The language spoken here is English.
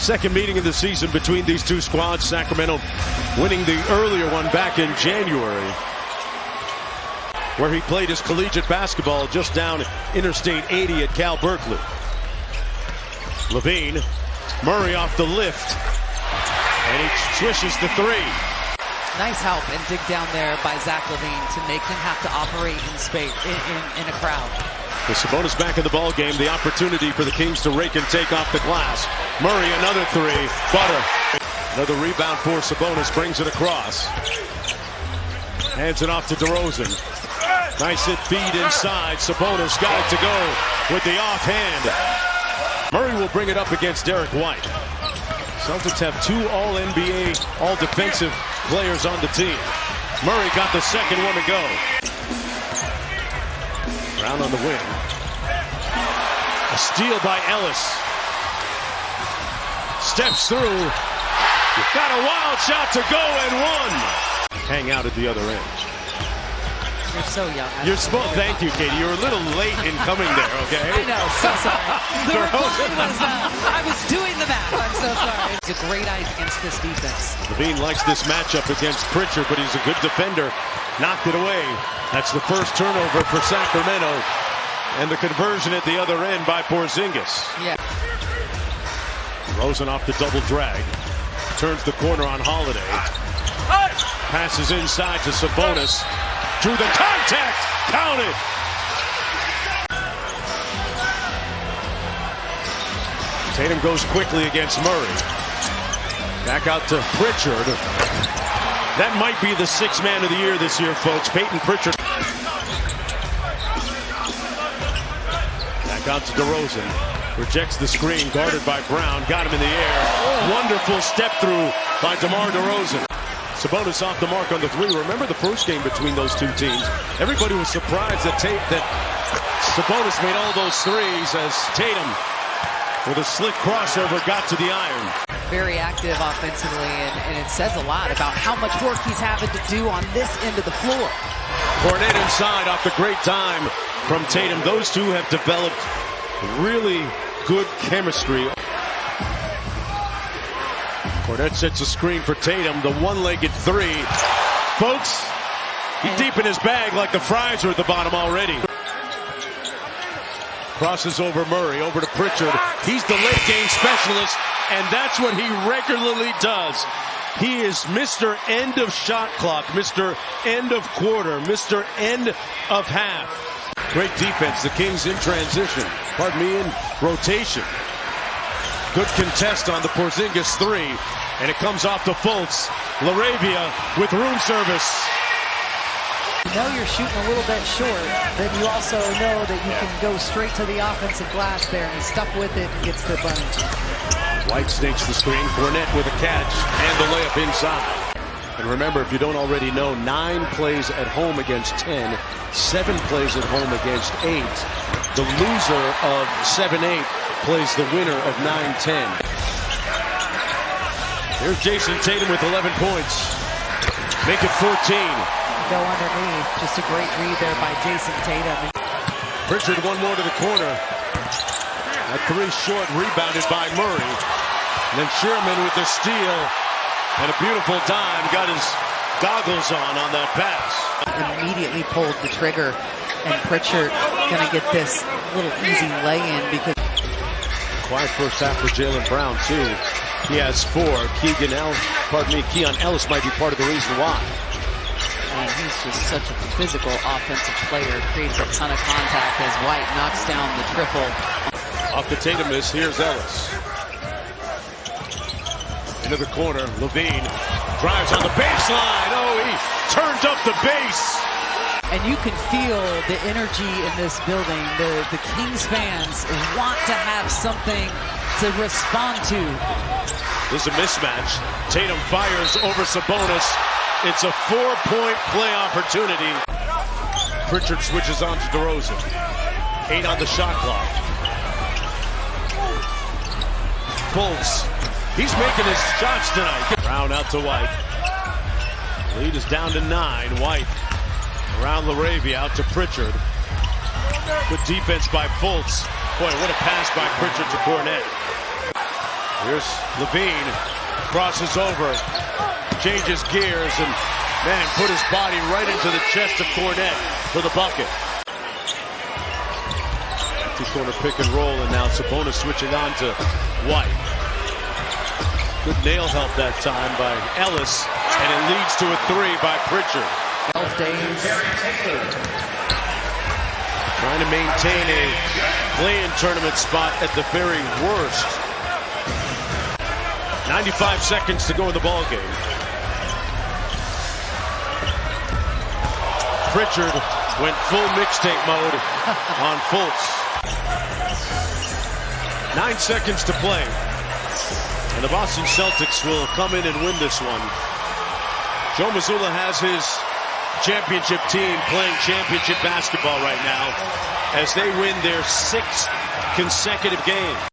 Second meeting of the season between these two squads. Sacramento winning the earlier one back in January, where he played his collegiate basketball just down Interstate 80 at Cal Berkeley. Levine, Murray off the lift, and he swishes the three. Nice help and dig down there by Zach Levine to make him have to operate in space in a crowd. With Sabonis back in the ball game, the opportunity for the Kings to rake and take off the glass. Murray, another three. Butter. Another rebound for Sabonis, brings it across. Hands it off to DeRozan. Nice hit feed inside. Sabonis got it to go with the offhand. Murray will bring it up against Derek White. Celtics have two All-NBA, All-Defensive players on the team. Murray got the second one to go. Brown on the wing. A steal by Ellis. Steps through. Got a wild shot to go and one. Hang out at the other end. You're so young. You're supposed. Thank you, Katie. You were a little late in coming there. Okay. I know. So sorry. The reply was I was doing the math. I'm so sorry. It's a great eye against this defense. Levine likes this matchup against Pritchard, but he's a good defender. Knocked it away. That's the first turnover for Sacramento, and the conversion at the other end by Porzingis. Yeah. Rosen off the double drag. Turns the corner on Holiday. Passes inside to Sabonis. Through the contact. Counted. Tatum goes quickly against Murray. Back out to Pritchard. That might be the sixth man of the year this year, folks. Peyton Pritchard. Back out to DeRozan. Rejects the screen, guarded by Brown. Got him in the air. Wonderful step through by DeMar DeRozan. Sabonis off the mark on the three. Remember the first game between those two teams? Everybody was surprised that Sabonis made all those threes as Tatum, with a slick crossover, got to the iron. Very active offensively, and it says a lot about how much work he's having to do on this end of the floor. Cornet inside off the great time from Tatum. Those two have developed really good chemistry. Cornet sets a screen for Tatum, the one-legged three. Folks, he's deep in his bag like the fries are at the bottom already. Crosses over Murray, over to Pritchard. He's the late game specialist, and that's what he regularly does. He is Mr. End of shot clock, Mr. End of quarter, Mr. End of half. Great defense. The Kings in transition. Pardon me, in rotation. Good contest on the Porzingis three, and it comes off to Fultz. LaRavia with room service. You know you're shooting a little bit short, then you also know that you can go straight to the offensive glass there, and he's stuck with it and gets the bunny. White snakes the screen. Cornet with a catch and the layup inside. And remember, if you don't already know, 9 plays at home against 10, 7 plays at home against 8. The loser of 7-8 plays the winner of 9-10. Here's Jason Tatum with 11 points. Make it 14. Go underneath. Just a great read there by Jason Tatum. Pritchard one more to the corner. That three short, rebounded by Murray. And then Sherman with the steal. And a beautiful dime. Got his goggles on that pass. Immediately pulled the trigger. And Pritchard going to get this little easy lay-in because... Quiet first half for Jaylen Brown, too. He has 4. Keegan Ellis might be part of the reason why. And he's just such a physical offensive player. Creates a ton of contact as White knocks down the triple. Off the Tatum miss, here's Ellis. Into the corner, Levine drives on the baseline. Oh, he turned up the base. And you can feel the energy in this building. The Kings fans want to have something to respond to. This is a mismatch. Tatum fires over Sabonis. It's a 4-point play opportunity. Pritchard switches on to DeRozan. 8 on the shot clock. Fultz. He's making his shots tonight. Brown out to White. Lead is down to 9. White around LaRavia out to Pritchard. Good defense by Fultz. Boy, what a pass by Pritchard to Cornet. Here's Levine, crosses over, changes gears, and man, put his body right into the chest of Cornette for the bucket. Two-corner pick and roll, and now Sabonis switching on to White. Good nail help that time by Ellis, and it leads to a three by Pritchard. 12 days. Trying to maintain a play-in tournament spot at the very worst. 95 seconds to go in the ball game. Pritchard went full mixtape mode on Fultz. 9 seconds to play. And the Boston Celtics will come in and win this one. Joe Mazzulla has his championship team playing championship basketball right now as they win their 6th consecutive game.